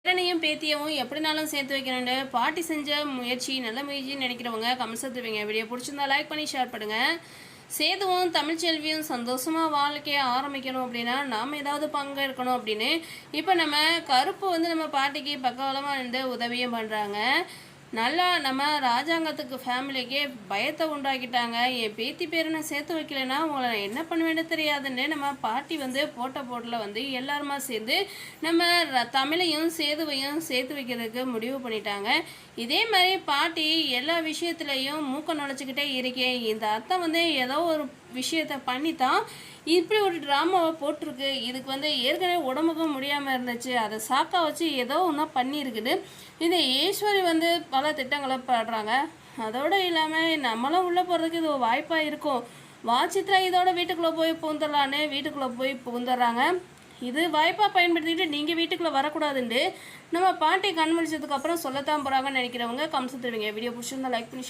பேரனையும் பேத்தியவும் எப்படினாலும் சேர்த்து வைக்கணும்னு பாட்டி செஞ்ச முயற்சி நல்ல முயற்சின்னு நினைக்கிறவங்க கமெண்ட்ஸ் எடுத்துவீங்க. வீடியோ பிடிச்சிருந்தா லைக் பண்ணி ஷேர் பண்ணுங்கள். சேதுவும் தமிழ்ச்செல்வியும் சந்தோஷமாக வாழ்க்கையை ஆரம்பிக்கணும் அப்படின்னா நாம் ஏதாவது பங்கு இருக்கணும் அப்படின்னு இப்போ நம்ம கருப்பு நம்ம பாட்டிக்கு பக்கவலமாக இருந்து உதவியும் பண்ணுறாங்க. நல்லா நம்ம ராஜாங்கத்துக்கு ஃபேமிலிக்கே பயத்தை உண்டாக்கிட்டாங்க. என் பேத்தி பேரை சேர்த்து வைக்கலைன்னா உங்களை நான் என்ன பண்ணுவேன்னு தெரியாதுன்னு நம்ம பாட்டி போட்ட போட்டில் எல்லாருமா சேர்ந்து நம்ம தமிழையும் சேதுவையும் சேர்த்து வைக்கிறதுக்கு முடிவு பண்ணிட்டாங்க. இதே மாதிரி பாட்டி எல்லா விஷயத்துலையும் மூக்க நுழைச்சிக்கிட்டே இருக்கேன். இந்த அத்தை ஏதோ ஒரு விஷயத்தை பண்ணித்தான் இப்படி ஒரு ட்ராமாவை போட்டிருக்கு. இதுக்கு ஏற்கனவே உடம்புக்கும் முடியாமல் இருந்துச்சு. அதை சாக்கா வச்சு ஏதோ ஒன்றா பண்ணியிருக்குது. இந்த ஈஸ்வரி பல திட்டங்களை பாடுறாங்க. அதோடு இல்லாமல் நம்மளும் உள்ளே போகிறதுக்கு இது வாய்ப்பாக இருக்கும். வாச்சித்ரா இதோட வீட்டுக்குள்ளே போய் பூந்துடலான்னு வீட்டுக்குள்ளே போய் பூந்துடுறாங்க. இது வாய்ப்பாக பயன்படுத்திக்கிட்டு நீங்கள் வீட்டுக்குள்ளே வரக்கூடாதுன்னு நம்ம பாட்டி கண்மொழிச்சதுக்கப்புறம் சொல்லத்தான் போகிறாங்கன்னு நினைக்கிறவங்க கமெண்ட்ஸ் தருவீங்க. வீடியோ பிடிச்சிருந்தா லைக் பண்ணி